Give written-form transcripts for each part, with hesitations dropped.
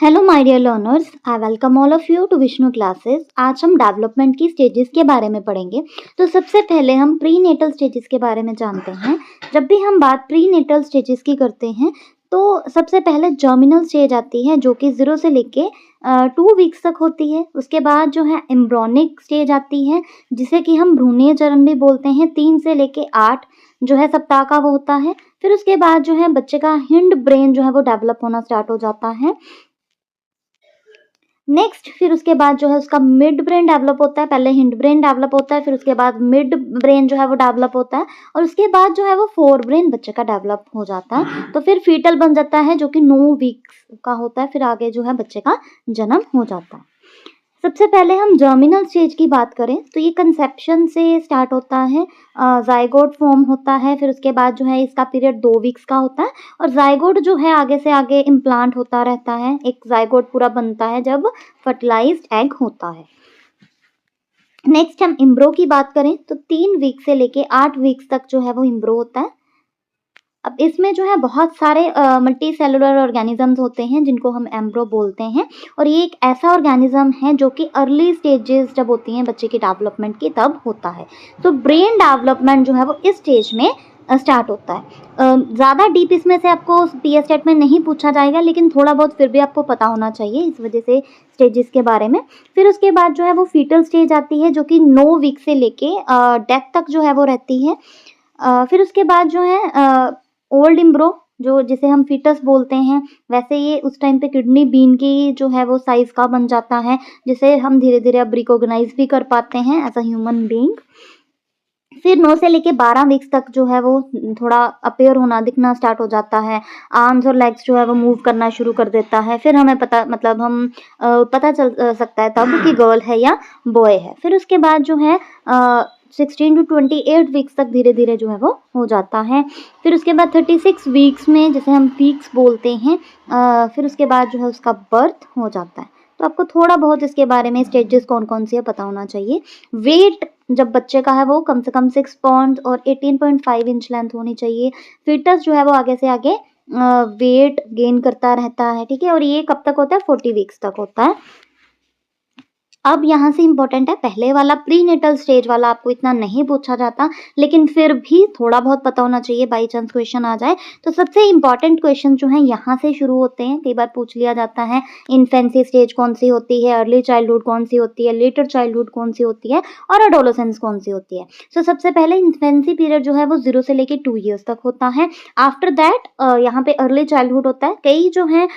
Hello my dear learners, I welcome all of you to Vishnu classes. आज हम development की stages के बारे में पढ़ेंगे। तो सबसे पहले हम प्री नेटल स्टेजेस के बारे में जानते हैं। जब भी हम बात प्री नेटल स्टेजेस की करते हैं तो सबसे पहले जर्मिनल स्टेज आती है जो कि 0 से लेके 2 वीक्स तक होती है। उसके बाद जो है एम्ब्रॉनिक स्टेज आती है जिसे कि हम भ्रूणीय चरण भी बोलते हैं। 3 से लेके 8 जो है सप्ताह का वो होता है। फिर उसके बाद जो है बच्चे का हिंड ब्रेन जो है वो डेवलप होना स्टार्ट हो जाता है। नेक्स्ट फिर उसके बाद जो है उसका मिड ब्रेन डेवलप होता है। पहले हिंड ब्रेन डेवलप होता है, फिर उसके बाद मिड ब्रेन जो है वो डेवलप होता है और उसके बाद जो है वो फोर ब्रेन बच्चे का डेवलप हो जाता है। तो फिर फीटल बन जाता है जो कि 9 वीक्स का होता है। फिर आगे जो है बच्चे का जन्म हो जाता है। सबसे पहले हम जर्मिनल स्टेज की बात करें तो ये कंसेप्शन से स्टार्ट होता है। जाइगोट फॉर्म होता है, फिर उसके बाद जो है इसका पीरियड 2 वीक्स का होता है और जाइगोट जो है आगे से आगे इम्प्लांट होता रहता है। एक जाइगोट पूरा बनता है जब फर्टिलाइज्ड एग होता है। नेक्स्ट हम इम्ब्रो की बात करें तो 3 वीक से लेके 8 वीक्स तक जो है वो इम्ब्रो होता है। अब इसमें जो है बहुत सारे मल्टी सेलुलर ऑर्गेनिजम्स होते हैं जिनको हम एम्ब्रो बोलते हैं और ये एक ऐसा ऑर्गेनिज्म है जो कि अर्ली स्टेजेस जब होती हैं बच्चे की डेवलपमेंट की तब होता है। तो ब्रेन डेवलपमेंट जो है वो इस स्टेज में स्टार्ट होता है। ज़्यादा डीप इसमें से आपको पीएस सेट में नहीं पूछा जाएगा, लेकिन थोड़ा बहुत फिर भी आपको पता होना चाहिए इस वजह से स्टेजेस के बारे में। फिर उसके बाद जो है वो फीटल स्टेज आती है जो कि 9 वीक से लेके डेथ तक जो है वो रहती है। फिर उसके बाद जो है ओल्ड इम्ब्रो जो जिसे हम फीटस बोलते हैं, वैसे ये उस टाइम पे किडनी बीन की जो है वो साइज का बन जाता है जिसे हम धीरे धीरे अब रिकॉग्नाइज भी कर पाते हैं एज अ ह्यूमन बीइंग। फिर 9 से लेके 12 वीक्स तक जो है वो थोड़ा अपेयर होना दिखना स्टार्ट हो जाता है। आर्म्स और लेग्स जो है वो मूव करना शुरू कर देता है। फिर हमें पता मतलब हम पता चल सकता है तब कि गर्ल है या बॉय है। फिर उसके बाद जो है 16 टू 28 वीक्स तक धीरे धीरे जो है वो हो जाता है। फिर उसके बाद 36 वीक्स में जैसे हम पीक्स बोलते हैं, फिर उसके बाद जो है उसका बर्थ हो जाता है। तो आपको थोड़ा बहुत इसके बारे में स्टेजेस कौन कौन सी है पता होना चाहिए। वेट जब बच्चे का है वो कम से कम 6 पॉइंट और 18.5 इंच लेंथ होनी चाहिए। फीटस जो है वो आगे से आगे वेट गेन करता रहता है, ठीक है। और ये कब तक होता है? 40 वीक्स तक होता है। अब यहाँ से इम्पोर्टेंट है, पहले वाला प्री नेटल स्टेज वाला आपको इतना नहीं पूछा जाता, लेकिन फिर भी थोड़ा बहुत पता होना चाहिए बाई चांस क्वेश्चन आ जाए। तो सबसे इम्पॉर्टेंट क्वेश्चन जो है यहाँ से शुरू होते हैं। कई बार पूछ लिया जाता है इन्फेंसी स्टेज कौन सी होती है, अर्ली चाइल्डहुड कौन सी होती है, लेटर चाइल्डहुड कौन सी होती है और एडोलेसेंस कौन सी होती है। तो सबसे पहले इन्फेंसी पीरियड जो है वो 0 से लेके 2 ईयर्स तक होता है। आफ्टर दैट यहाँ पे अर्ली चाइल्डहुड होता है। कई जो है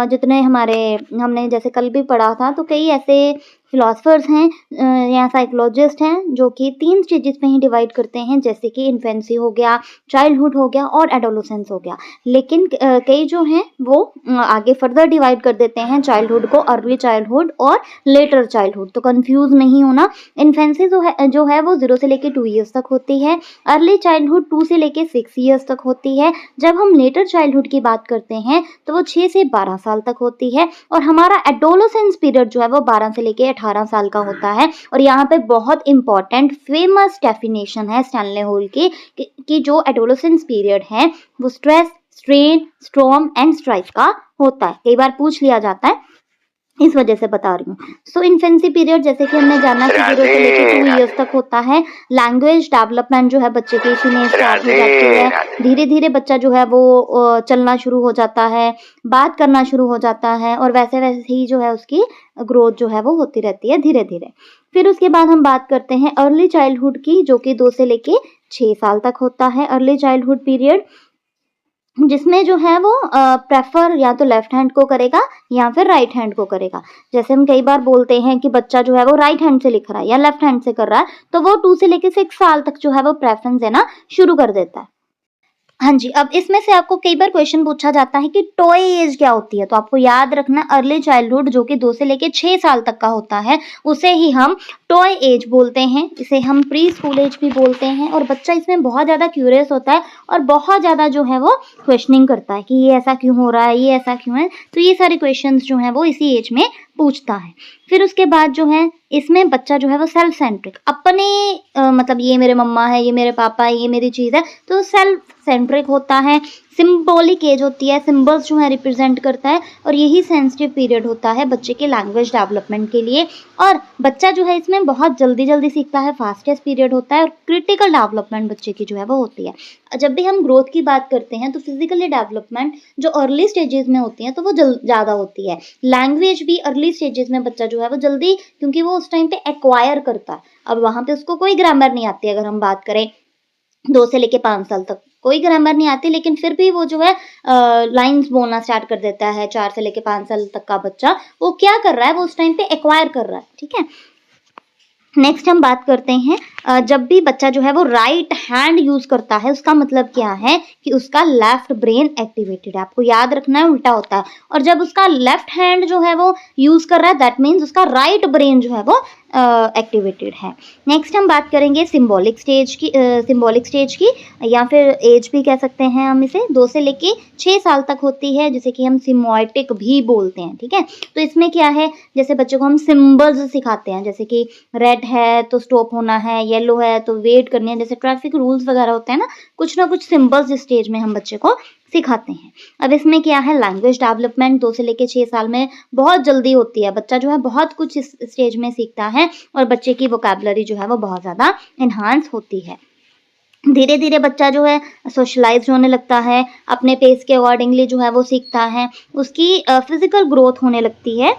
जितने हमारे हमने जैसे कल भी पढ़ा था, तो कई ऐसे फिलोसफर्स हैं या साइकोलॉजिस्ट हैं जो कि 3 स्टेजेस में ही डिवाइड करते हैं, जैसे कि इन्फेंसी हो गया, चाइल्डहुड हो गया और एडोलेसेंस हो गया। लेकिन कई जो हैं वो आगे फर्दर डिवाइड कर देते हैं चाइल्डहुड को अर्ली चाइल्डहुड और लेटर चाइल्डहुड। तो कंफ्यूज नहीं होना। इन्फेंसी जो है वो 0 से लेके 2 ईयर्स तक होती है। अर्ली चाइल्डहुड 2 से लेके 6 ईयर्स तक होती है। जब हम लेटर चाइल्डहुड की बात करते हैं तो वो 6 से 12 साल तक होती है। और हमारा एडोलेसेंस पीरियड जो है वो 12 से लेके 18 साल का होता है। और यहाँ पे बहुत इंपॉर्टेंट फेमस डेफिनेशन है स्टैनले हॉल की कि जो एडोलेसेंस पीरियड है वो stress, strain, storm and strike का होता है। कई बार पूछ लिया जाता है, इस वजह से बता रही हूँ। सो इन्फेंसी पीरियड जैसे कि हमने जाना कि 0 से लेकर 2 ईयर्स तक होता है। लैंग्वेज डेवलपमेंट जो है बच्चे की इसी में स्टार्ट हो जाती है। धीरे धीरे बच्चा जो है वो चलना शुरू हो जाता है, बात करना शुरू हो जाता है और वैसे वैसे ही जो है उसकी ग्रोथ जो है वो होती रहती है धीरे धीरे। फिर उसके बाद हम बात करते हैं अर्ली चाइल्डहुड की, जो कि 2 से लेके 6 साल तक होता है अर्ली चाइल्डहुड पीरियड, जिसमें जो है वो प्रेफर या तो लेफ्ट हैंड को करेगा या फिर राइट हैंड को करेगा। जैसे हम कई बार बोलते हैं कि बच्चा जो है वो राइट हैंड से लिख रहा है या लेफ्ट हैंड से कर रहा है, तो वो 2 से लेके 6 साल तक जो है वो प्रेफरेंस देना शुरू कर देता है। हाँ जी, अब इसमें से आपको कई बार क्वेश्चन पूछा जाता है कि टॉय एज क्या होती है। तो आपको याद रखना अर्ली चाइल्डहुड जो कि 2 से लेके 6 साल तक का होता है उसे ही हम टॉय एज बोलते हैं। इसे हम प्री स्कूल एज भी बोलते हैं। और बच्चा इसमें बहुत ज़्यादा क्यूरियस होता है और बहुत ज़्यादा जो है वो क्वेश्चनिंग करता है कि ये ऐसा क्यों हो रहा है, ये ऐसा क्यों है। तो ये सारे क्वेश्चंस जो हैं वो इसी एज में पूछता है। फिर उसके बाद जो है इसमें बच्चा जो है वो सेल्फ सेंट्रिक अपने मतलब ये मेरे मम्मा है, ये मेरे पापा है, ये मेरी चीज़ है, तो सेल्फ सेंट्रिक होता है। सिंबॉलिक एज होती है, सिंबल्स जो है रिप्रेजेंट करता है, और यही सेंसिटिव पीरियड होता है बच्चे के लैंग्वेज डेवलपमेंट के लिए। और बच्चा जो है इसमें बहुत जल्दी जल्दी सीखता है, फास्टेस्ट पीरियड होता है, और क्रिटिकल डेवलपमेंट बच्चे की जो है वो होती है। जब भी हम ग्रोथ की बात करते हैं तो फिजिकली डेवलपमेंट जो अर्ली स्टेजेस में होती है तो वो ज़्यादा होती है। लैंग्वेज भी अर्ली स्टेजेस में बच्चा जो है वो जल्दी, क्योंकि वो उस टाइम पे एक्वायर करता है। अब वहाँ पे उसको कोई ग्रामर नहीं आती, अगर हम बात करें 2 से लेके 5 साल तक कोई ग्रामर नहीं आती, लेकिन फिर भी वो जो है लाइंस बोलना स्टार्ट कर देता है। 4 से लेके 5 साल तक का बच्चा वो क्या कर रहा है, वो उस टाइम पे एक्वायर कर रहा है, ठीक है। नेक्स्ट हम बात करते हैं, जब भी बच्चा जो है वो राइट हैंड यूज करता है उसका मतलब क्या है कि उसका लेफ्ट ब्रेन एक्टिवेटेड है। आपको याद रखना है, उल्टा होता है। और जब उसका लेफ्ट हैंड जो है वो यूज कर रहा है, दैट मीन्स उसका राइट ब्रेन जो है वो एक्टिवेटेड है। नेक्स्ट हम बात करेंगे सिंबॉलिक स्टेज की, या फिर एज भी कह सकते हैं हम इसे। 2 से लेके 6 साल तक होती है, जिसे कि हम सिमोटिक भी बोलते हैं, ठीक है। तो इसमें क्या है, जैसे बच्चों को हम सिंबल्स सिखाते हैं, जैसे कि रेड है तो स्टॉप होना है, येलो है तो वेट करनी है, जैसे ट्रैफिक रूल्स वगैरह होते हैं ना कुछ सिंबल्स इस स्टेज में हम बच्चे को सिखाते हैं। अब इसमें क्या है, लैंग्वेज डेवलपमेंट 2 से लेके 6 साल में बहुत जल्दी होती है। बच्चा जो है बहुत कुछ इस स्टेज में सीखता है, और बच्चे की वोकैबुलरी जो है वो बहुत ज़्यादा एनहांस होती है। धीरे धीरे बच्चा जो है सोशलाइज होने लगता है, अपने पेस के अकॉर्डिंगली जो है वो सीखता है, उसकी फिजिकल ग्रोथ होने लगती है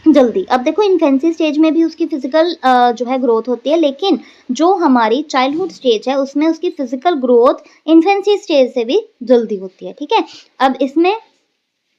जल्दी। अब देखो इन्फेंसी स्टेज में भी उसकी फिजिकल जो है ग्रोथ होती है, लेकिन जो हमारी चाइल्डहुड स्टेज है उसमें उसकी फिजिकल ग्रोथ इन्फेंसी स्टेज से भी जल्दी होती है, ठीक है। अब इसमें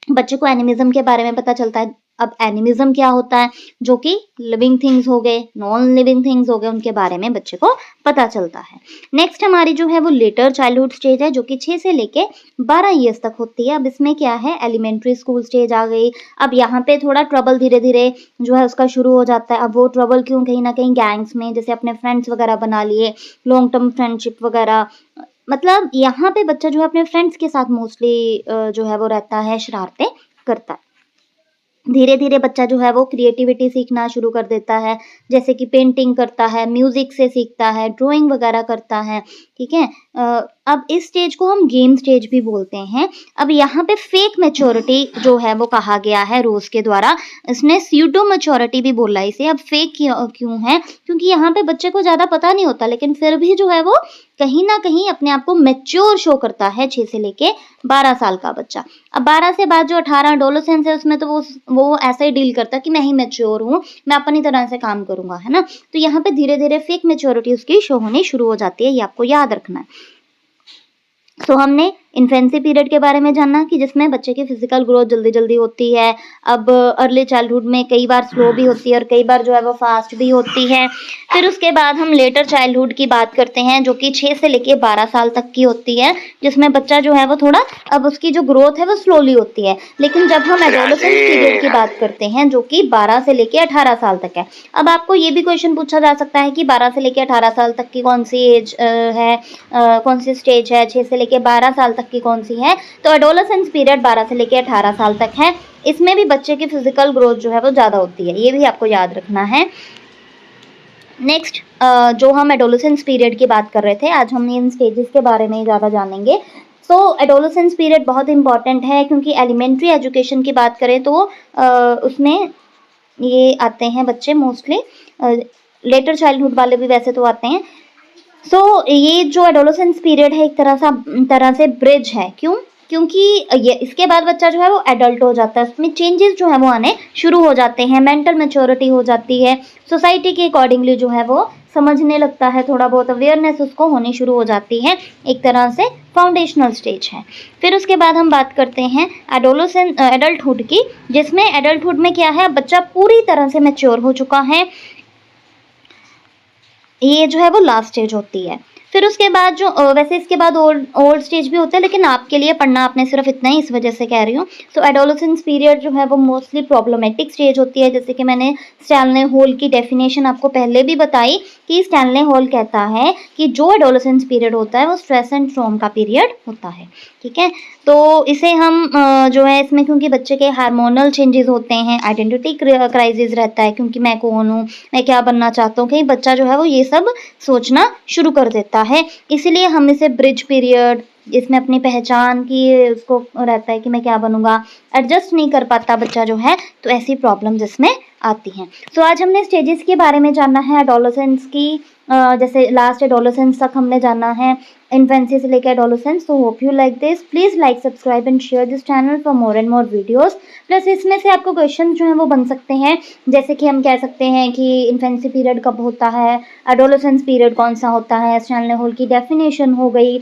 बच्चे को एनिमिज्म के बारे में पता चलता है। अब एनिमिज्म क्या होता है, जो कि लिविंग थिंग्स हो गए, नॉन लिविंग थिंग्स हो गए, उनके बारे में बच्चे को पता चलता है। नेक्स्ट हमारी जो है वो लेटर चाइल्डहुड स्टेज है, जो कि 6 से लेके 12 ईयर्स तक होती है। अब इसमें क्या है, एलिमेंट्री स्कूल स्टेज आ गई। अब यहाँ पे थोड़ा ट्रबल धीरे धीरे जो है उसका शुरू हो जाता है। अब वो ट्रबल क्यों, कहीं ना कहीं गैंग्स में जैसे अपने फ्रेंड्स वगैरह बना लिए, लॉन्ग टर्म फ्रेंडशिप वगैरह, मतलब यहाँ पे बच्चा जो है अपने फ्रेंड्स के साथ मोस्टली जो है वो रहता है, शरारतें करता है। धीरे धीरे बच्चा जो है वो क्रिएटिविटी सीखना शुरू कर देता है, जैसे कि पेंटिंग करता है, म्यूजिक से सीखता है, ड्राइंग वगैरह करता है, ठीक है। अब इस स्टेज को हम गेम स्टेज भी बोलते हैं। अब यहाँ पे फेक मैच्योरिटी जो है वो कहा गया है रोज के द्वारा, इसने स्यूडो मैच्योरिटी भी बोला इसे। अब फेक क्यों है, क्योंकि यहाँ पे बच्चे को ज़्यादा पता नहीं होता, लेकिन फिर भी जो है वो कहीं ना कहीं अपने आप को मैच्योर शो करता है 6 से लेके 12 साल का बच्चा। अब 12 से बाद जो 18 एडोलेसेंस है उसमें तो वो ऐसा ही डील करता है कि मैं ही मैच्योर हूँ, मैं अपनी तरह से काम करूंगा, है ना। तो यहाँ पे धीरे धीरे फेक मैच्योरिटी उसकी शो होनी शुरू हो जाती है, ये आपको याद रखना है। सो हमने इन्फेंसी पीरियड के बारे में जाना कि जिसमें बच्चे की फिजिकल ग्रोथ जल्दी जल्दी होती है। अब अर्ली चाइल्डहुड में कई बार स्लो भी होती है और कई बार जो है वो फास्ट भी होती है। फिर उसके बाद हम लेटर चाइल्डहुड की बात करते हैं, जो कि 6 से लेके 12 साल तक की होती है, जिसमें बच्चा जो है वो थोड़ा, अब उसकी जो ग्रोथ है वो स्लोली होती है। लेकिन जब हम एडोलेसेंस पीरियड की बात करते हैं, जो कि 12 से लेके 18 साल तक है। अब आपको ये भी क्वेश्चन पूछा जा सकता है कि 12 से लेके 18 साल तक की कौन सी एज है, कौन सी स्टेज है, 6 से लेके 12 साल तक की कौन सी है। तो एडोलेसेंस पीरियड 12 से लेके 18 साल तक है। इसमें भी बच्चे की फिजिकल ग्रोथ जो है वो ज़्यादा होती है, ये भी आपको याद रखना है। नेक्स्ट जो हम एडोलेसेंस पीरियड की बात कर रहे थे, आज हम इन स्टेजेस के बारे में ज़्यादा जानेंगे। सो एडोलेसेंस पीरियड बहुत इंपॉर्टेंट है, क्योंकि एलिमेंट्री एजुकेशन की बात करें तो उसमें ये आते हैं बच्चे मोस्टली, लेटर चाइल्डहुड वाले भी वैसे तो आते हैं। सो ये जो एडोलेसेंस पीरियड है एक तरह से ब्रिज है। क्यों, क्योंकि ये इसके बाद बच्चा जो है वो एडल्ट हो जाता है, उसमें चेंजेस जो है वो आने शुरू हो जाते हैं, मेंटल मैच्योरिटी हो जाती है, सोसाइटी के अकॉर्डिंगली जो है वो समझने लगता है, थोड़ा बहुत अवेयरनेस उसको होनी शुरू हो जाती है। एक तरह से फाउंडेशनल स्टेज है। फिर उसके बाद हम बात करते हैं एडल्टहुड की, जिसमें एडल्टहुड में क्या है, बच्चा पूरी तरह से मैच्योर हो चुका है, ये जो है वो लास्ट स्टेज होती है। फिर उसके बाद जो वैसे इसके बाद ओल्ड स्टेज भी होता है, लेकिन आपके लिए पढ़ना आपने सिर्फ इतना ही, इस वजह से कह रही हूँ। सो एडोलेसेंस पीरियड जो है वो मोस्टली प्रॉब्लमेटिक स्टेज होती है, जैसे कि मैंने स्टैनले हॉल की डेफिनेशन आपको पहले भी बताई कि स्टैनले हॉल कहता है कि जो एडोलेसेंस पीरियड होता है वो स्ट्रेस एंड ट्रॉमा का पीरियड होता है, ठीक है। तो इसे हम जो है इसमें, क्योंकि बच्चे के हार्मोनल चेंजेस होते हैं, आइडेंटिटी क्राइसिस रहता है, क्योंकि मैं कौन हूँ, मैं क्या बनना चाहता हूँ, कहीं बच्चा जो है वो ये सब सोचना शुरू कर देता है। इसीलिए हम इसे ब्रिज पीरियड, इसमें अपनी पहचान की उसको रहता है कि मैं क्या बनूँगा, एडजस्ट नहीं कर पाता बच्चा जो है, तो ऐसी प्रॉब्लम्स इसमें आती हैं। सो आज हमने स्टेजेस के बारे में जाना है एडोलेसेंस की, जैसे लास्ट एडोलेसेंस तक हमने जाना है, इन्फेंसी से लेकर adolescence. So hope you like this, please like, subscribe and share this channel for more and more videos. Plus इसमें से आपको क्वेश्चन जो हैं वो बन सकते हैं, जैसे कि हम कह सकते हैं कि इन्फेंसी पीरियड कब होता है, एडोलेसेंस पीरियड कौन सा होता है, स्टैनले होल की डेफिनेशन हो गई,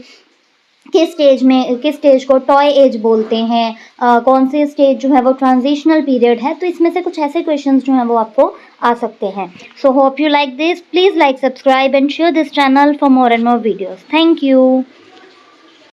किस स्टेज को टॉय एज बोलते हैं, कौन सी स्टेज जो है वो ट्रांजिशनल पीरियड है। तो इसमें से कुछ ऐसे क्वेश्चंस जो हैं वो आपको आ सकते हैं। So hope you like this, please like, subscribe and share this channel for more and more videos. Thank you.